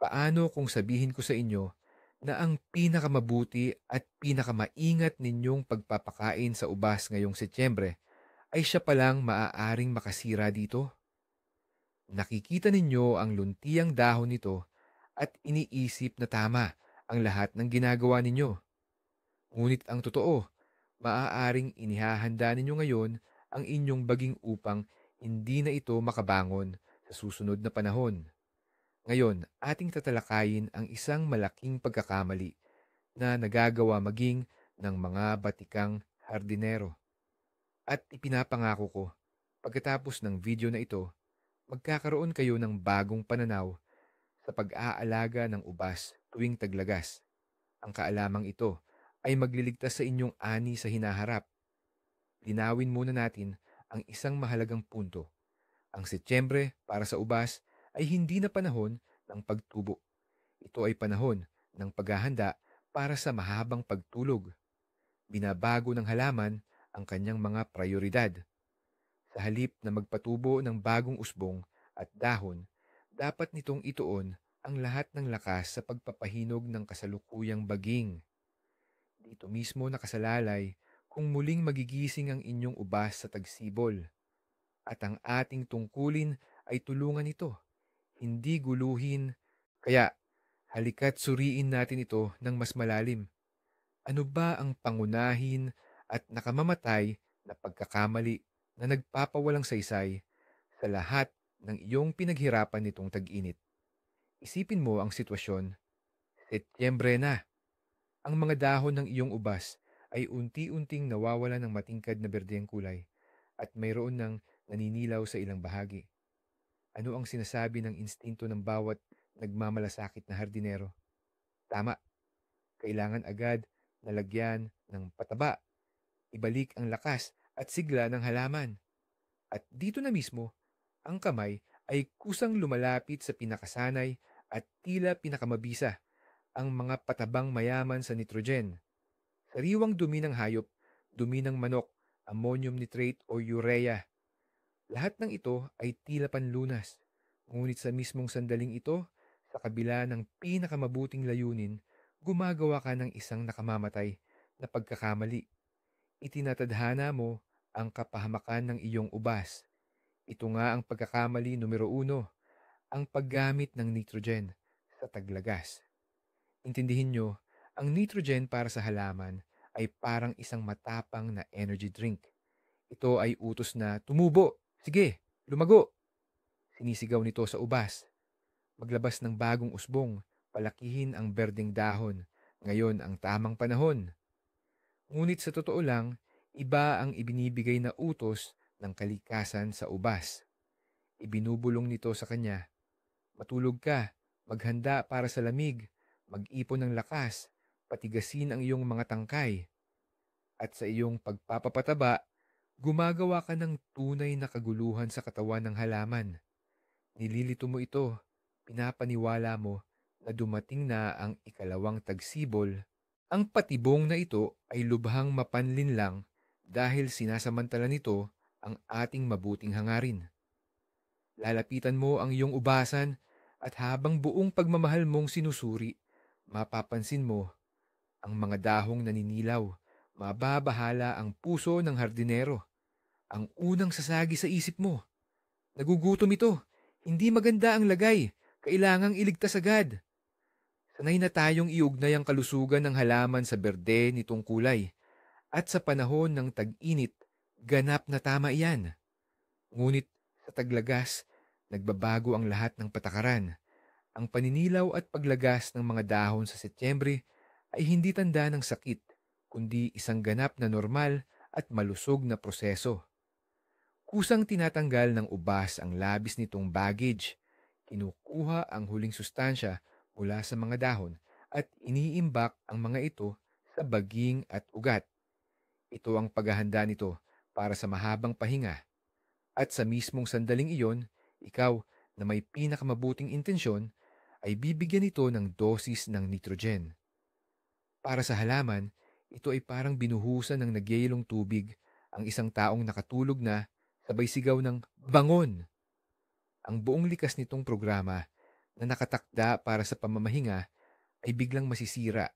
Paano kung sabihin ko sa inyo na ang pinakamabuti at pinakamaingat ninyong pagpapakain sa ubas ngayong Setyembre ay siya palang maaaring makasira dito? Nakikita ninyo ang luntiang dahon nito at iniisip na tama ang lahat ng ginagawa ninyo. Ngunit ang totoo, maaaring inihahanda ninyo ngayon ang inyong baging upang hindi na ito makabangon sa susunod na panahon. Ngayon, ating tatalakayin ang isang malaking pagkakamali na nagagawa maging ng mga batikang hardinero. At ipinapangako ko, pagkatapos ng video na ito, magkakaroon kayo ng bagong pananaw sa pag-aalaga ng ubas tuwing taglagas. Ang kaalamang ito ay magliligtas sa inyong ani sa hinaharap. Linawin muna natin ang isang mahalagang punto. Ang Setyembre para sa ubas ay hindi na panahon ng pagtubo. Ito ay panahon ng paghahanda para sa mahabang pagtulog. Binabago ng halaman ang kanyang mga prioridad. Sa halip na magpatubo ng bagong usbong at dahon, dapat nitong ituon ang lahat ng lakas sa pagpapahinog ng kasalukuyang baging. Dito mismo nakasalalay kung muling magigising ang inyong ubas sa tagsibol. At ang ating tungkulin ay tulungan ito, hindi guluhin. Kaya, halika't suriin natin ito ng mas malalim. Ano ba ang pangunahin at nakamamatay na pagkakamali na nagpapawalang saysay sa lahat ng iyong pinaghirapan nitong tag-init? Isipin mo ang sitwasyon. Setyembre na. Ang mga dahon ng iyong ubas ay unti-unting nawawala ng matingkad na berdeng kulay at mayroon ng naninilaw sa ilang bahagi. Ano ang sinasabi ng instinto ng bawat nagmamalasakit na hardinero? Tama, kailangan agad na lagyan ng pataba, ibalik ang lakas at sigla ng halaman. At dito na mismo, ang kamay ay kusang lumalapit sa pinakasanay at tila pinakamabisa, ang mga patabang mayaman sa nitrogen. Sariwang dumi ng hayop, dumi ng manok, ammonium nitrate o urea. Lahat ng ito ay tila panlunas. Ngunit sa mismong sandaling ito, sa kabila ng pinakamabuting layunin, gumagawa ka ng isang nakamamatay na pagkakamali. Itinatadhana mo ang kapahamakan ng iyong ubas. Ito nga ang pagkakamali numero 1, ang paggamit ng nitrogen sa taglagas. Intindihin nyo, ang nitrogen para sa halaman ay parang isang matapang na energy drink. Ito ay utos na tumubo, sige, lumago. Sinisigaw nito sa ubas. Maglabas ng bagong usbong, palakihin ang berdeng dahon. Ngayon ang tamang panahon. Ngunit sa totoo lang, iba ang ibinibigay na utos ng kalikasan sa ubas. Ibinubulong nito sa kanya, matulog ka, maghanda para sa lamig, mag-ipon ng lakas, patigasin ang iyong mga tangkay. At sa iyong pagpapapataba, gumagawa ka ng tunay na kaguluhan sa katawan ng halaman. Nililito mo ito, pinapaniwala mo na dumating na ang ikalawang tagsibol. Ang patibong na ito ay lubhang mapanlinlang dahil sinasamantala nito ang ating mabuting hangarin. Lalapitan mo ang iyong ubasan at habang buong pagmamahal mong sinusuri, mapapansin mo ang mga dahong naninilaw. Mababahala ang puso ng hardinero. Ang unang sasagi sa isip mo, nagugutom ito. Hindi maganda ang lagay. Kailangang iligtas agad. Sanay na tayong iugnay ang kalusugan ng halaman sa berde nitong kulay. At sa panahon ng tag-init, ganap na tama iyan. Ngunit sa taglagas, nagbabago ang lahat ng patakaran. Ang paninilaw at paglagas ng mga dahon sa Setyembre ay hindi tanda ng sakit, kundi isang ganap na normal at malusog na proseso. Kusang tinatanggal ng ubas ang labis nitong baggage. Kinukuha ang huling sustansya mula sa mga dahon at iniimbak ang mga ito sa baging at ugat. Ito ang paghahanda nito para sa mahabang pahinga. At sa mismong sandaling iyon, ikaw na may pinakamabuting intensyon ay bibigyan ito ng dosis ng nitrogen. Para sa halaman, ito ay parang binuhusan ng nagyayelong tubig ang isang taong nakatulog na sabay sigaw ng bangon. Ang buong likas nitong programa na nakatakda para sa pamamahinga ay biglang masisira.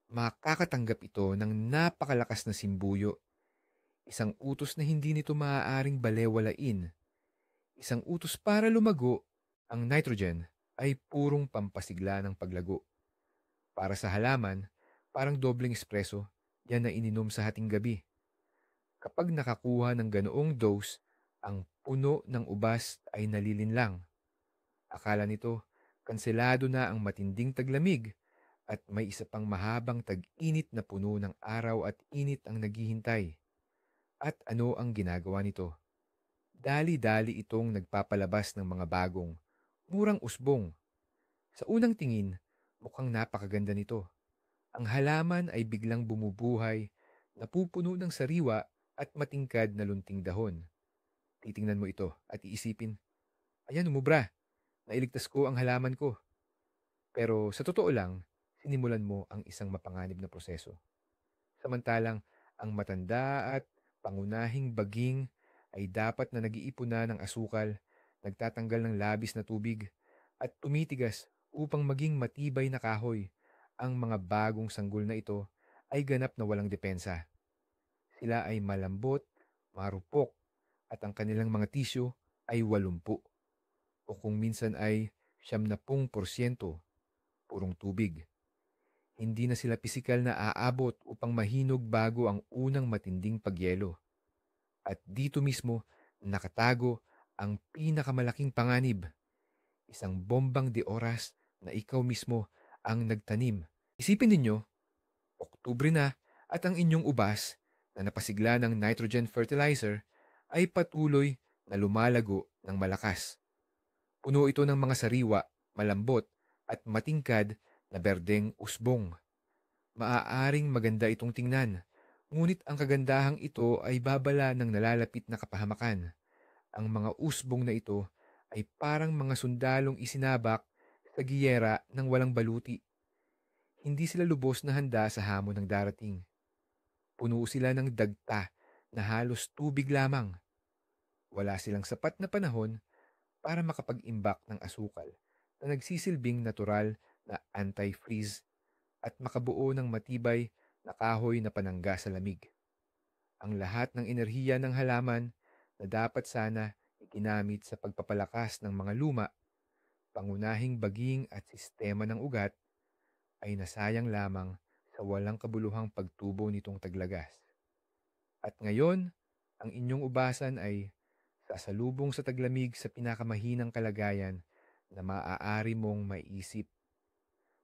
Makakatanggap ito ng napakalakas na simbuyo, isang utos na hindi nito maaaring balewalain, isang utos para lumago. Ang nitrogen ay purong pampasigla ng paglago. Para sa halaman, parang dobleng espresso, yan na ininom sa hating gabi. Kapag nakakuha ng ganoong dose, ang puno ng ubas ay nalilinlang. Akala nito, kanselado na ang matinding taglamig at may isa pang mahabang tag-init na puno ng araw at init ang naghihintay. At ano ang ginagawa nito? Dali-dali itong nagpapalabas ng mga bagong, murang usbong. Sa unang tingin, mukhang napakaganda nito. Ang halaman ay biglang bumubuhay, napupuno ng sariwa at matingkad na lunting dahon. Titingnan mo ito at iisipin, ayan umubra, nailigtas ko ang halaman ko. Pero sa totoo lang, sinimulan mo ang isang mapanganib na proseso. Samantalang ang matanda at pangunahing baging ay dapat na nag-iipon na ng asukal, nagtatanggal ng labis na tubig, at tumitigas upang maging matibay na kahoy. Ang mga bagong sanggol na ito ay ganap na walang depensa. Sila ay malambot, marupok, at ang kanilang mga tisyo ay 80 o kung minsan ay 70% purong tubig. Hindi na sila pisikal na aabot upang mahinog bago ang unang matinding pagyelo. At dito mismo nakatago ang pinakamalaking panganib, isang bombang de oras na ikaw mismo ang nagtanim. Isipin ninyo, Oktubre na at ang inyong ubas na napasigla ng nitrogen fertilizer ay patuloy na lumalago ng malakas. Puno ito ng mga sariwa, malambot at matingkad na berdeng usbong. Maaaring maganda itong tingnan, ngunit ang kagandahang ito ay babala ng nalalapit na kapahamakan. Ang mga usbong na ito ay parang mga sundalong isinabak sa giyera ng walang baluti. Hindi sila lubos na handa sa hamon ng darating. Puno sila ng dagta na halos tubig lamang. Wala silang sapat na panahon para makapag-imbak ng asukal na nagsisilbing natural na anti-freeze at makabuo ng matibay na kahoy na panangga sa lamig. Ang lahat ng enerhiya ng halaman na dapat sana iginamit sa pagpapalakas ng mga luma, pangunahing baging at sistema ng ugat ay nasayang lamang sa walang kabuluhang pagtubo nitong taglagas. At ngayon, ang inyong ubasan ay sasalubong sa taglamig sa pinakamahinang kalagayan na maaari mong maiisip.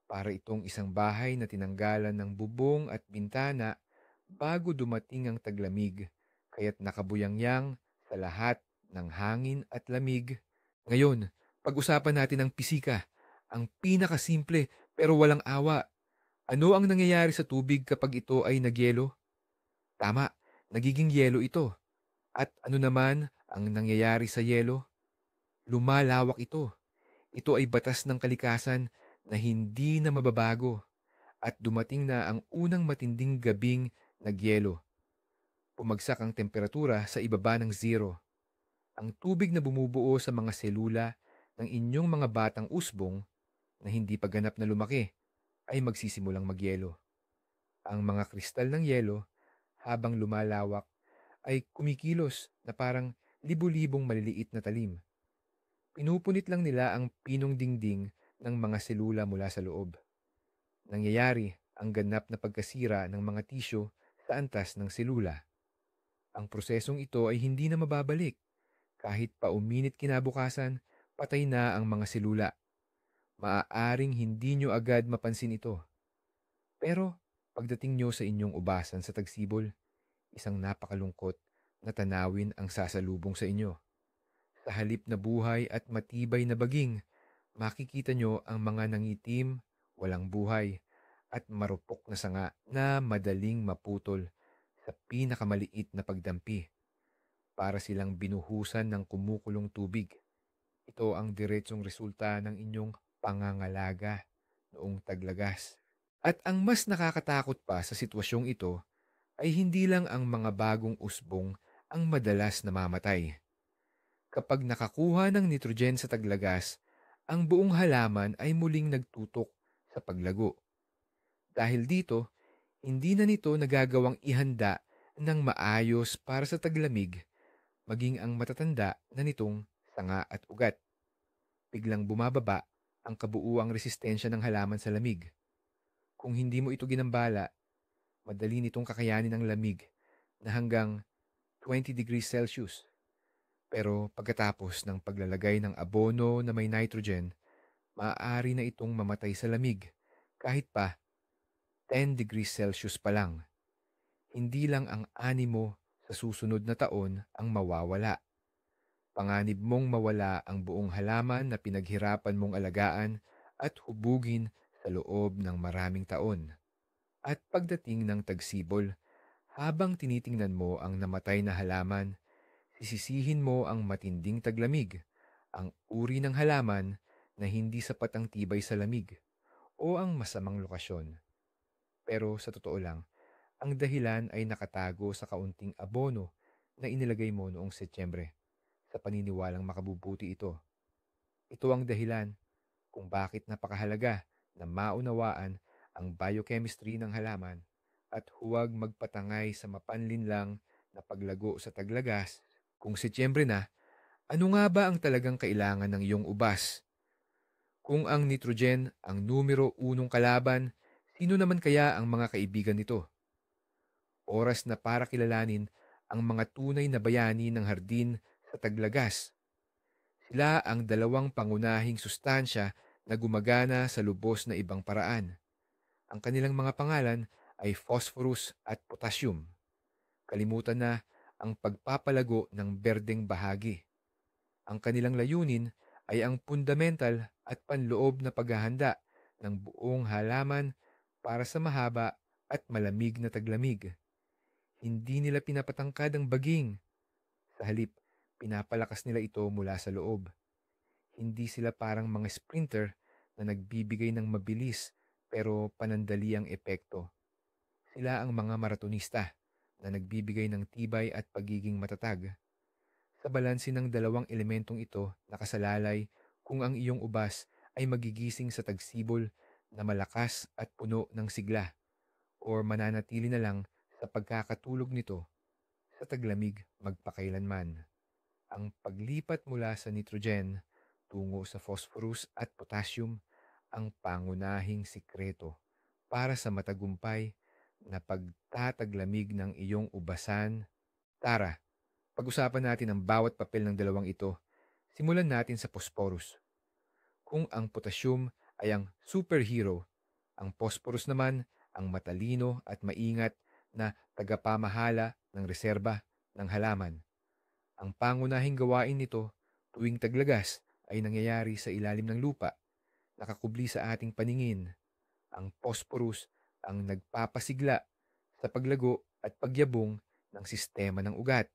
Para itong isang bahay na tinanggalan ng bubong at bintana bago dumating ang taglamig, kaya't nakabuyangyang sa lahat ng hangin at lamig. Ngayon, pag-usapan natin ang pisika, ang pinakasimple pero walang awa. Ano ang nangyayari sa tubig kapag ito ay nagyelo? Tama, nagiging yelo ito. At ano naman ang nangyayari sa yelo? Lumalawak ito. Ito ay batas ng kalikasan na hindi na mababago. At dumating na ang unang matinding gabing nagyelo. Pumagsak ang temperatura sa ibaba ng zero. Ang tubig na bumubuo sa mga selula ng inyong mga batang usbong na hindi pa ganap na lumaki ay magsisimulang magyelo. Ang mga kristal ng yelo, habang lumalawak, ay kumikilos na parang libu-libong maliliit na talim. Pinupunit lang nila ang pinong dingding ng mga selula mula sa loob. Nangyayari ang ganap na pagkasira ng mga tisyo sa antas ng selula. Ang prosesong ito ay hindi na mababalik. Kahit pa uminit kinabukasan, patay na ang mga selula. Maaaring hindi nyo agad mapansin ito. Pero pagdating nyo sa inyong ubasan sa tagsibol, isang napakalungkot na tanawin ang sasalubong sa inyo. Sa halip na buhay at matibay na baging, makikita nyo ang mga nangitim, walang buhay, at marupok na sanga na madaling maputol sa pinakamaliit na pagdampi. Para silang binuhusan ng kumukulong tubig. Ito ang diretsong resulta ng inyong pangangalaga noong taglagas. At ang mas nakakatakot pa sa sitwasyong ito ay hindi lang ang mga bagong usbong ang madalas namamatay. Kapag nakakuha ng nitrogen sa taglagas, ang buong halaman ay muling nagtutok sa paglago. Dahil dito, hindi na nito nagagawang ihanda ng maayos para sa taglamig, maging ang matatanda na nitong sanga at ugat. Biglang bumababa ang kabuuang resistensya ng halaman sa lamig. Kung hindi mo ito ginambala, madali nitong kakayanin ng lamig na hanggang 20 degrees Celsius. Pero pagkatapos ng paglalagay ng abono na may nitrogen, maaari na itong mamatay sa lamig kahit pa 10 degrees Celsius pa lang. Hindi lang ang animo sa susunod na taon ang mawawala. Panganib mong mawala ang buong halaman na pinaghirapan mong alagaan at hubugin sa loob ng maraming taon. At pagdating ng tagsibol, habang tinitingnan mo ang namatay na halaman, sisisihin mo ang matinding taglamig, ang uri ng halaman na hindi sapat ang tibay sa lamig, o ang masamang lokasyon. Pero sa totoo lang, ang dahilan ay nakatago sa kaunting abono na inilagay mo noong Setyembre. Sa paniniwalang makabubuti ito. Ito ang dahilan kung bakit napakahalaga na maunawaan ang biochemistry ng halaman at huwag magpatangay sa mapanlinlang na paglago sa taglagas. Kung Setyembre na, ano nga ba ang talagang kailangan ng iyong ubas? Kung ang nitrogen ang numero unong kalaban, sino naman kaya ang mga kaibigan nito? Oras na para kilalanin ang mga tunay na bayani ng hardin sa taglagas. Sila ang dalawang pangunahing sustansya na gumagana sa lubos na ibang paraan. Ang kanilang mga pangalan ay phosphorus at potassium. Kalimutan na ang pagpapalago ng berdeng bahagi. Ang kanilang layunin ay ang fundamental at panloob na paghahanda ng buong halaman para sa mahaba at malamig na taglamig. Hindi nila pinapatangkad ang baging. Sa halip, pinapalakas nila ito mula sa loob. Hindi sila parang mga sprinter na nagbibigay ng mabilis pero panandaliang epekto. Sila ang mga maratonista na nagbibigay ng tibay at pagiging matatag. Sa balanse ng dalawang elementong ito, nakasalalay kung ang iyong ubas ay magigising sa tagsibol na malakas at puno ng sigla o mananatili na lang sa pagkakatulog nito sa taglamig magpakailanman. Ang paglipat mula sa nitrogen tungo sa phosphorus at potassium ang pangunahing sikreto para sa matagumpay na pagtataglamig ng iyong ubasan. Tara, pag-usapan natin ang bawat papel ng dalawang ito. Simulan natin sa phosphorus. Kung ang potassium ay ang superhero, ang phosphorus naman ang matalino at maingat na tagapamahala ng reserba ng halaman. Ang pangunahing gawain nito tuwing taglagas ay nangyayari sa ilalim ng lupa, nakakubli sa ating paningin. Ang phosphorus ang nagpapasigla sa paglago at pagyabong ng sistema ng ugat.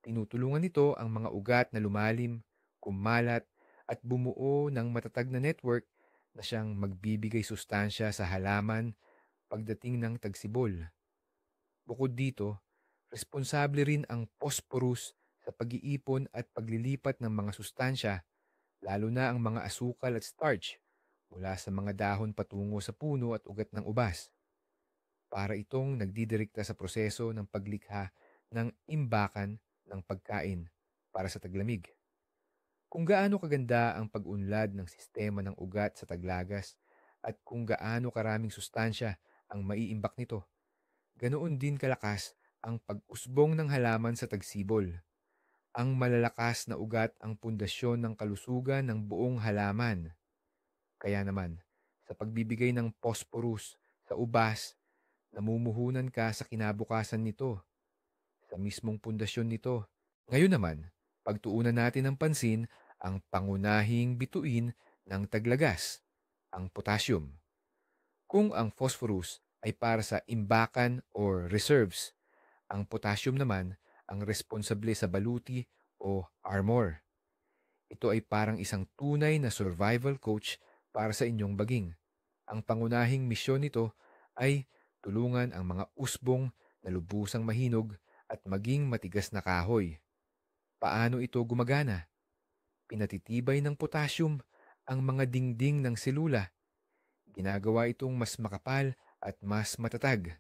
Tinutulungan nito ang mga ugat na lumalim, kumalat at bumuo ng matatag na network na siyang magbibigay sustansya sa halaman pagdating ng tagsibol. Bukod dito, responsable rin ang phosphorus sa pag-iipon at paglilipat ng mga sustansya, lalo na ang mga asukal at starch, mula sa mga dahon patungo sa puno at ugat ng ubas. Para itong nagdidirekta sa proseso ng paglikha ng imbakan ng pagkain para sa taglamig. Kung gaano kaganda ang pag-unlad ng sistema ng ugat sa taglagas at kung gaano karaming sustansya ang maiimbak nito, ganoon din kalakas ang pag-usbong ng halaman sa tagsibol. Ang malalakas na ugat ang pundasyon ng kalusugan ng buong halaman. Kaya naman, sa pagbibigay ng phosphorus sa ubas, namumuhunan ka sa kinabukasan nito, sa mismong pundasyon nito. Ngayon naman, pagtuunan natin ng pansin ang pangunahing bituin ng taglagas, ang potassium. Kung ang phosphorus ay para sa imbakan or reserves, ang potassium naman ang responsable sa baluti o armor. Ito ay parang isang tunay na survival coach para sa inyong baging. Ang pangunahing misyon nito ay tulungan ang mga usbong na lubusang mahinog at maging matigas na kahoy. Paano ito gumagana? Pinatitibay ng potassium ang mga dingding ng selula. Ginagawa itong mas makapal at mas matatag.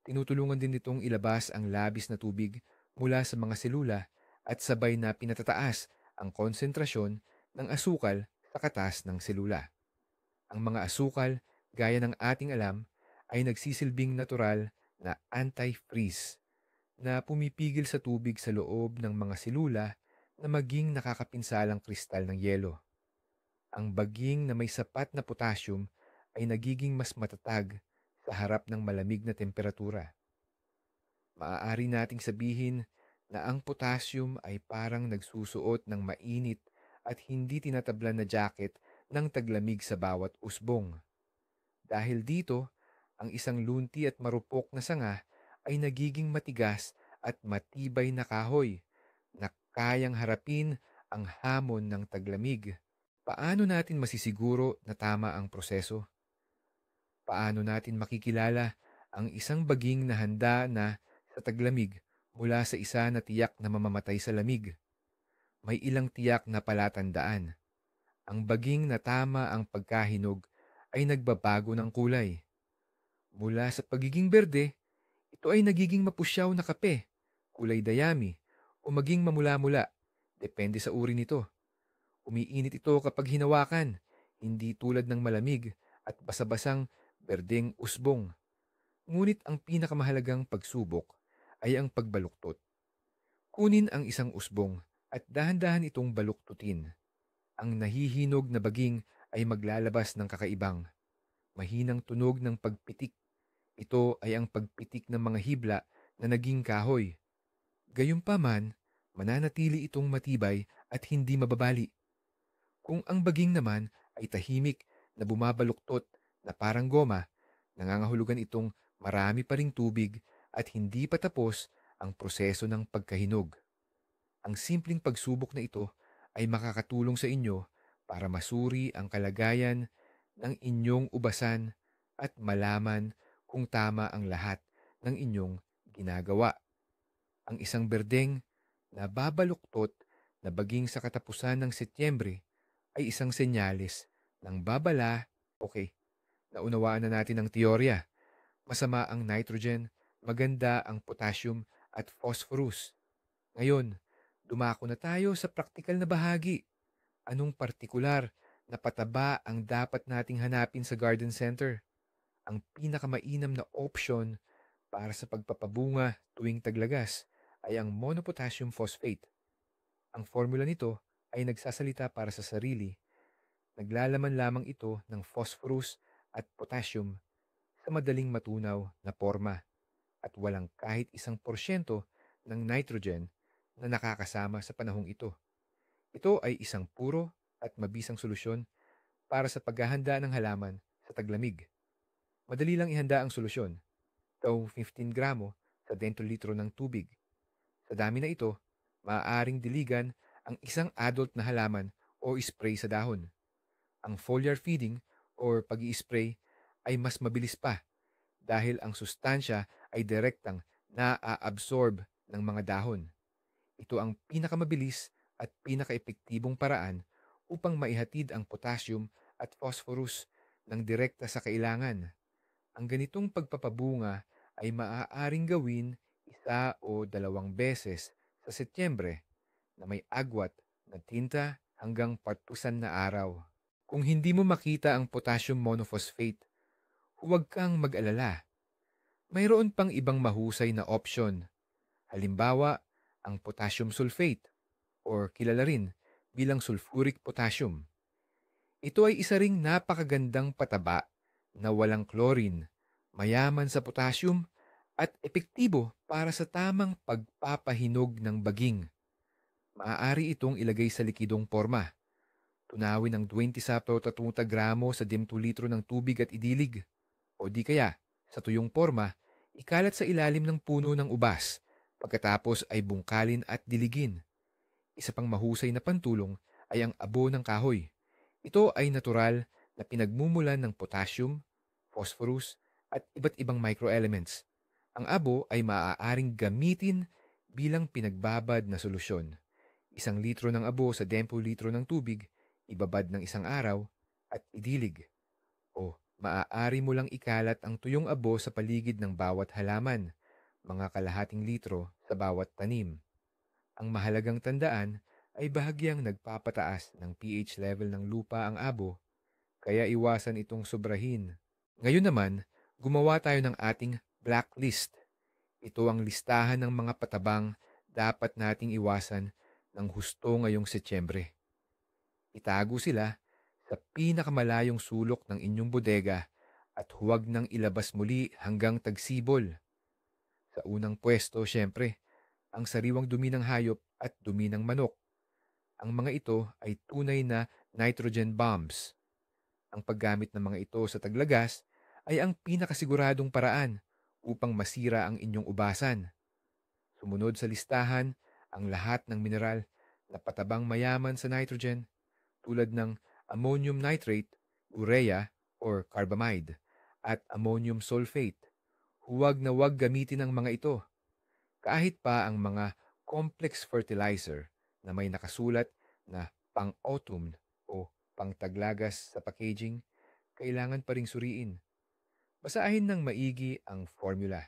Tinutulungan din nitong ilabas ang labis na tubig mula sa mga selula at sabay na pinatataas ang konsentrasyon ng asukal sa katas ng selula. Ang mga asukal, gaya ng ating alam, ay nagsisilbing natural na anti-freeze na pumipigil sa tubig sa loob ng mga selula na maging nakakapinsalang kristal ng yelo. Ang baging na may sapat na potassium ay nagiging mas matatag sa harap ng malamig na temperatura. Maaari nating sabihin na ang potassium ay parang nagsusuot ng mainit at hindi tinatablan na jacket ng taglamig sa bawat usbong. Dahil dito, ang isang lunti at marupok na sanga ay nagiging matigas at matibay na kahoy na kayang harapin ang hamon ng taglamig. Paano natin masisiguro na tama ang proseso? Paano natin makikilala ang isang baging na handa na sa taglamig mula sa isa na tiyak na mamamatay sa lamig? May ilang tiyak na palatandaan. Ang baging na tama ang pagkahinog ay nagbabago ng kulay. Mula sa pagiging berde, ito ay nagiging mapusyaw na kape, kulay dayami, o maging mamula-mula. Depende sa uri nito. Umiinit ito kapag hinawakan, hindi tulad ng malamig at basa-basang berdeng usbong. Ngunit ang pinakamahalagang pagsubok ay ang pagbaluktot. Kunin ang isang usbong at dahan-dahan itong baluktutin. Ang nahihinog na baging ay maglalabas ng kakaibang, mahinang tunog ng pagpitik. Ito ay ang pagpitik ng mga hibla na naging kahoy. Gayunpaman, mananatili itong matibay at hindi mababali. Kung ang baging naman ay tahimik na bumabaluktot na parang goma, nangangahulugan itong marami pa ring tubig at hindi pa tapos ang proseso ng pagkahinog. Ang simpleng pagsubok na ito ay makakatulong sa inyo para masuri ang kalagayan ng inyong ubasan at malaman kung tama ang lahat ng inyong ginagawa. Ang isang berdeng na babaluktot na baging sa katapusan ng Setyembre ay isang senyales ng babala. Okay, naunawaan na natin ang teorya. Masama ang nitrogen, maganda ang potassium at phosphorus. Ngayon, dumako na tayo sa praktikal na bahagi. Anong partikular na pataba ang dapat nating hanapin sa garden center? Ang pinakamainam na option para sa pagpapabunga tuwing taglagas ay ang monopotassium phosphate. Ang formula nito ay nagsasalita para sa sarili. Naglalaman lamang ito ng phosphorus at potassium sa madaling matunaw na porma at walang kahit 1% ng nitrogen na nakakasama sa panahong ito. Ito ay isang puro at mabisang solusyon para sa paghahanda ng halaman sa taglamig. Madali lang ihanda ang solusyon. Ito 15 gramo sa dentolitro ng tubig. Sa dami na ito, maaaring diligan ang isang adult na halaman o spray sa dahon. Ang foliar feeding or pag-i-spray ay mas mabilis pa dahil ang sustansya ay direktang na-absorb ng mga dahon. Ito ang pinakamabilis at pinakaepektibong paraan upang maihatid ang potassium at phosphorus ng direkta sa kailangan. Ang ganitong pagpapabunga ay maaaring gawin 1 o 2 beses sa Setyembre na may agwat na tinta hanggang partusan na araw. Kung hindi mo makita ang potassium monophosphate, huwag kang mag-alala. Mayroon pang ibang mahusay na opsyon. Halimbawa, ang potassium sulfate or kilala rin bilang sulfuric potassium. Ito ay isa ring napakagandang pataba na walang chlorine, mayaman sa potassium at epektibo para sa tamang pagpapahinog ng baging. Maaari itong ilagay sa likidong porma. Tunawin ng 20 sa 30 gramo sa litro ng tubig at idilig. O di kaya, sa tuyong porma, ikalat sa ilalim ng puno ng ubas. Pagkatapos ay bungkalin at diligin. Isa pang mahusay na pantulong ay ang abo ng kahoy. Ito ay natural na pinagmumulan ng potassium, phosphorus at iba't ibang microelements. Ang abo ay maaaring gamitin bilang pinagbabad na solusyon. 1 litro ng abo sa 10 litro ng tubig, ibabad ng isang araw, at idilig. O maaari mo lang ikalat ang tuyong abo sa paligid ng bawat halaman, mga kalahating litro sa bawat tanim. Ang mahalagang tandaan ay bahagyang nagpapataas ng pH level ng lupa ang abo, kaya iwasan itong sobrahin. Ngayon naman, gumawa tayo ng ating blacklist. Ito ang listahan ng mga patabang dapat nating iwasan ng husto ngayong Setyembre. Itago sila sa pinakamalayong sulok ng inyong bodega at huwag nang ilabas muli hanggang tagsibol. Sa unang pwesto, syempre, ang sariwang dumi ng hayop at dumi ng manok. Ang mga ito ay tunay na nitrogen bombs. Ang paggamit ng mga ito sa taglagas ay ang pinakasiguradong paraan upang masira ang inyong ubasan. Sumunod sa listahan ang lahat ng mineral na patabang mayaman sa nitrogen tulad ng ammonium nitrate, urea or carbamide, at ammonium sulfate. Huwag na huwag gamitin ang mga ito. Kahit pa ang mga complex fertilizer na may nakasulat na pang-autumn o pang-taglagas sa packaging, kailangan pa ring suriin. Basahin ng maigi ang formula.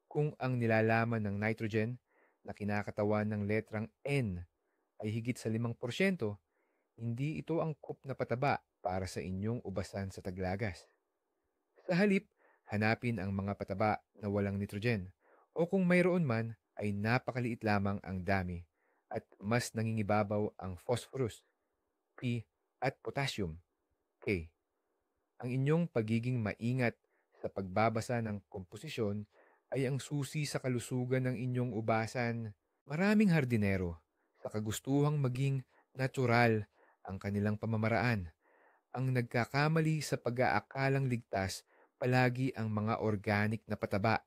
Kung ang nilalaman ng nitrogen na kinakatawan ng letrang N ay higit sa 5%, hindi ito angkop na pataba para sa inyong ubasan sa taglagas. Sa halip, hanapin ang mga pataba na walang nitrogen o kung mayroon man ay napakaliit lamang ang dami at mas nangingibabaw ang phosphorus, P, at potassium, K. Ang inyong pagiging maingat sa pagbabasa ng komposisyon ay ang susi sa kalusugan ng inyong ubasan. Maraming hardinero sa kagustuhang maging natural ang kanilang pamamaraan. Ang nagkakamali sa pag-aakalang ligtas palagi ang mga organic na pataba.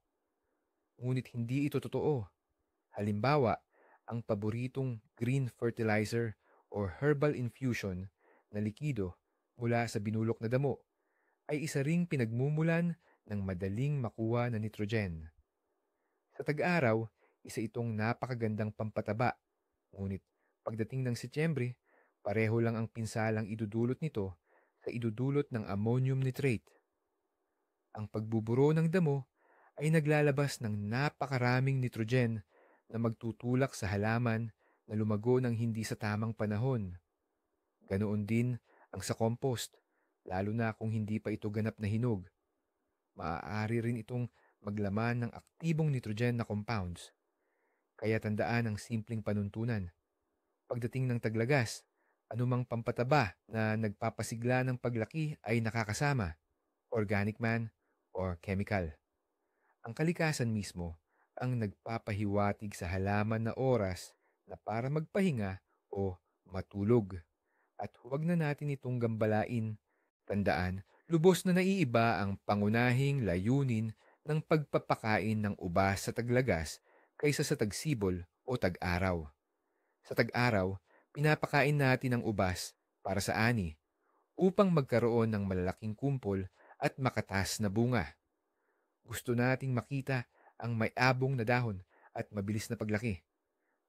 Ngunit hindi ito totoo. Halimbawa, ang paboritong green fertilizer or herbal infusion na likido mula sa binulok na damo ay isa ring pinagmumulan ng madaling makuha na nitrogen. Sa tag-araw, isa itong napakagandang pampataba. Ngunit pagdating ng Setyembre, pareho lang ang pinsalang idudulot nito sa idudulot ng ammonium nitrate. Ang pagbuburo ng damo ay naglalabas ng napakaraming nitrogen na magtutulak sa halaman na lumago ng hindi sa tamang panahon. Ganoon din ang sa compost, lalo na kung hindi pa ito ganap na hinog. Maaari rin itong maglaman ng aktibong nitrogen na compounds. Kaya tandaan ang simpleng panuntunan. Pagdating ng taglagas, anumang pampataba na nagpapasigla ng paglaki ay nakakasama, organic man or chemical. Ang kalikasan mismo ang nagpapahiwatig sa halaman na oras na para magpahinga o matulog. At huwag na natin itong gambalain. Tandaan, lubos na naiiba ang pangunahing layunin ng pagpapakain ng ubas sa taglagas kaysa sa tagsibol o tag-araw. Sa tag-araw, pinapakain natin ang ubas para sa ani upang magkaroon ng malalaking kumpol at makatas na bunga. Gusto nating makita ang may abong na dahon at mabilis na paglaki.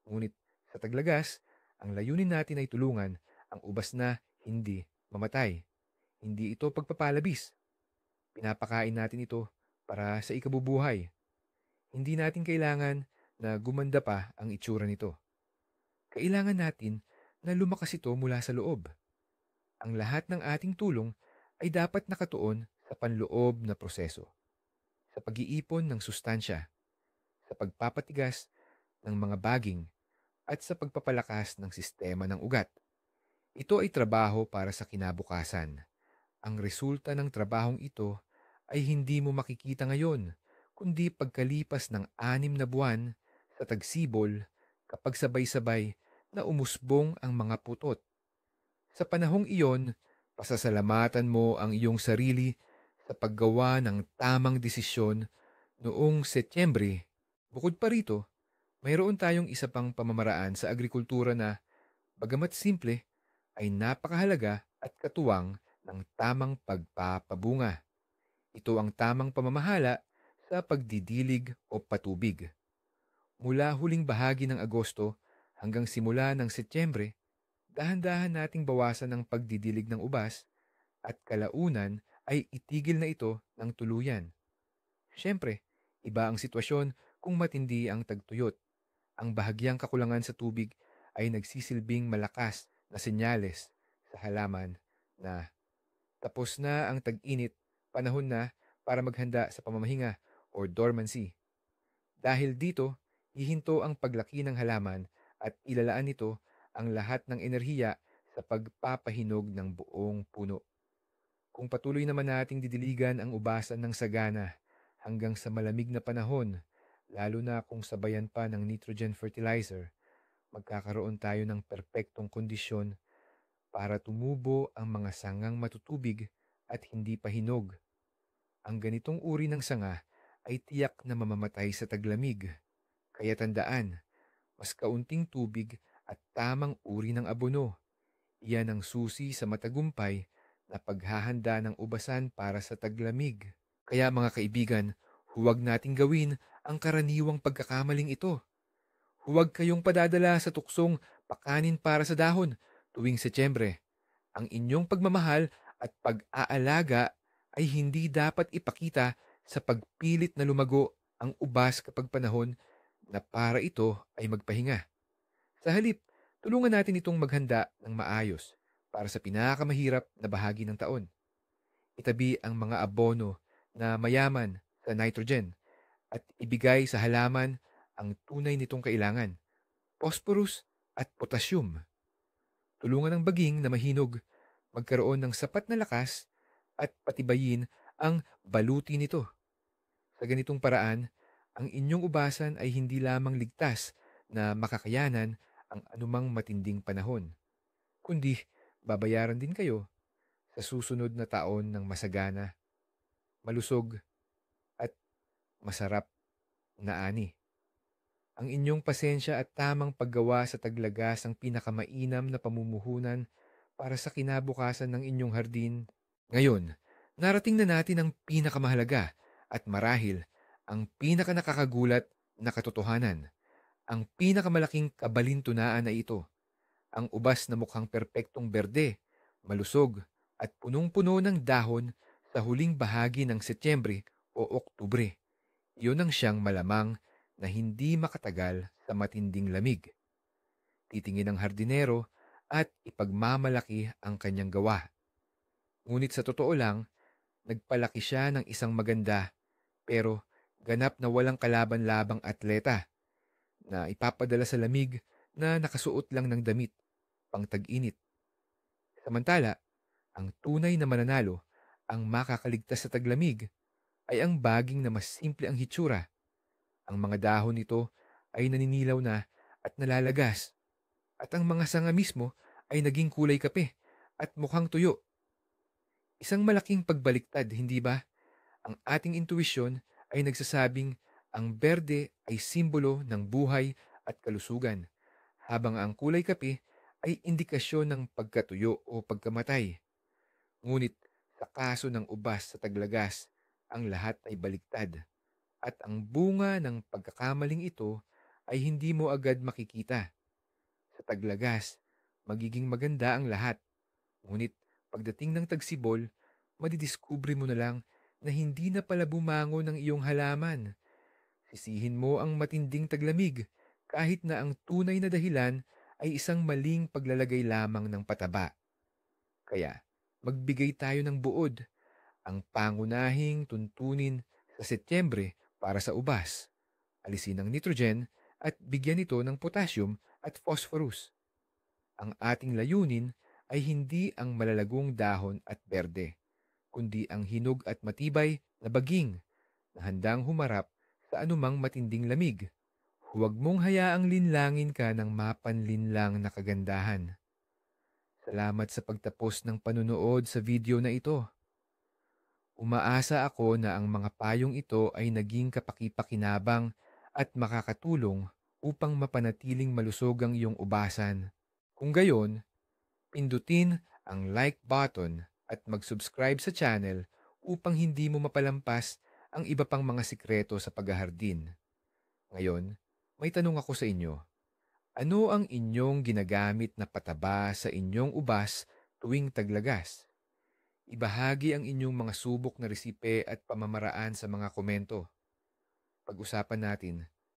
Ngunit sa taglagas, ang layunin natin ay tulungan ang ubas na hindi mamatay. Hindi ito pagpapalabis. Pinapakain natin ito para sa ikabubuhay. Hindi natin kailangan na gumanda pa ang itsura nito. Kailangan natin na lumakas ito mula sa loob. Ang lahat ng ating tulong ay dapat nakatuon sa panloob na proseso, sa pag-iipon ng sustansya, sa pagpapatigas ng mga baging, at sa pagpapalakas ng sistema ng ugat. Ito ay trabaho para sa kinabukasan. Ang resulta ng trabahong ito ay hindi mo makikita ngayon, kundi pagkalipas ng 6 na buwan sa tagsibol kapag sabay-sabay na umusbong ang mga putot. Sa panahong iyon, pasasalamatan mo ang iyong sarili sa paggawa ng tamang desisyon noong Setyembre. Bukod pa rito, mayroon tayong isa pang pamamaraan sa agrikultura na, bagamat simple, ay napakahalaga at katuwang ng tamang pagpapabunga. Ito ang tamang pamamahala sa pagdidilig o patubig. Mula huling bahagi ng Agosto hanggang simula ng Setyembre, Dahan-dahan nating bawasan ang pagdidilig ng ubas at kalaunan ay itigil na ito ng tuluyan. Siyempre, iba ang sitwasyon kung matindi ang tagtuyot. Ang bahagyang kakulangan sa tubig ay nagsisilbing malakas na senyales sa halaman na tapos na ang tag-init, panahon na para maghanda sa pamamahinga or dormancy. Dahil dito, hihinto ang paglaki ng halaman at ilalaan nito ang lahat ng enerhiya sa pagpapahinog ng buong puno. Kung patuloy naman nating didiligan ang ubasan ng sagana hanggang sa malamig na panahon, lalo na kung sabayan pa ng nitrogen fertilizer, magkakaroon tayo ng perpektong kondisyon para tumubo ang mga sangang matutubig at hindi pa hinog. Ang ganitong uri ng sanga ay tiyak na mamamatay sa taglamig. Kaya tandaan, mas kaunting tubig at tamang uri ng abono. Iyan ang susi sa matagumpay na paghahanda ng ubasan para sa taglamig. Kaya mga kaibigan, huwag nating gawin ang karaniwang pagkakamaling ito. Huwag kayong padadala sa tuksong pakanin para sa dahon tuwing Setyembre. Ang inyong pagmamahal at pag-aalaga ay hindi dapat ipakita sa pagpilit na lumago ang ubas kapag panahon na para ito ay magpahinga. Sa halip, tulungan natin itong maghanda ng maayos para sa pinakamahirap na bahagi ng taon. Itabi ang mga abono na mayaman sa nitrogen at ibigay sa halaman ang tunay nitong kailangan, phosphorus at potassium. Tulungan ng baging na mahinog, magkaroon ng sapat na lakas at patibayin ang baluti nito. Sa ganitong paraan, ang inyong ubasan ay hindi lamang ligtas na makakayanan ang anumang matinding panahon, kundi babayaran din kayo sa susunod na taon ng masagana, malusog at masarap na ani. Ang inyong pasensya at tamang paggawa sa taglagas ang pinakamainam na pamumuhunan para sa kinabukasan ng inyong hardin. Ngayon, narating na natin ang pinakamahalaga at marahil ang pinakanakakagulat na katotohanan. Ang pinakamalaking kabalintunaan ay ito. Ang ubas na mukhang perpektong berde, malusog at punong-puno ng dahon sa huling bahagi ng Setyembre o Oktubre. Iyon ang siyang malamang na hindi makatagal sa matinding lamig. Titingin ang hardinero at ipagmamalaki ang kanyang gawa. Ngunit sa totoo lang, nagpalaki siya ng isang maganda pero ganap na walang kalaban-labang atleta na ipapadala sa lamig na nakasuot lang ng damit pang tag-init. Samantala, ang tunay na mananalo, ang makakaligtas sa taglamig, ay ang baging na mas simple ang hitsura. Ang mga dahon nito ay naninilaw na at nalalagas, at ang mga sanga mismo ay naging kulay kape at mukhang tuyo. Isang malaking pagbaliktad, hindi ba? Ang ating intuisyon ay nagsasabing ang berde ay simbolo ng buhay at kalusugan, habang ang kulay kape ay indikasyon ng pagkatuyo o pagkamatay. Ngunit sa kaso ng ubas sa taglagas, ang lahat ay baliktad. At ang bunga ng pagkakamaling ito ay hindi mo agad makikita. Sa taglagas, magiging maganda ang lahat. Ngunit pagdating ng tagsibol, madidiskubre mo na lang na hindi na pala bumangon ng iyong halaman. Sisihin mo ang matinding taglamig kahit na ang tunay na dahilan ay isang maling paglalagay lamang ng pataba. Kaya, magbigay tayo ng buod, ang pangunahing tuntunin sa Setyembre para sa ubas. Alisin ang nitrogen at bigyan ito ng potassium at phosphorus. Ang ating layunin ay hindi ang malalagong dahon at berde, kundi ang hinog at matibay na baging na handang humarap sa anumang matinding lamig. Huwag mong hayaang linlangin ka ng mapanlinlang na kagandahan. Salamat sa pagtapos ng panunood sa video na ito. Umaasa ako na ang mga payong ito ay naging kapaki-pakinabang at makakatulong upang mapanatiling malusog ang iyong ubasan. Kung gayon, pindutin ang like button at mag-subscribe sa channel upang hindi mo mapalampas ang iba pang mga sikreto sa paghahardin. Ngayon, may tanong ako sa inyo. Ano ang inyong ginagamit na pataba sa inyong ubas tuwing taglagas? Ibahagi ang inyong mga subok na resipe at pamamaraan sa mga komento. Pag-usapan natin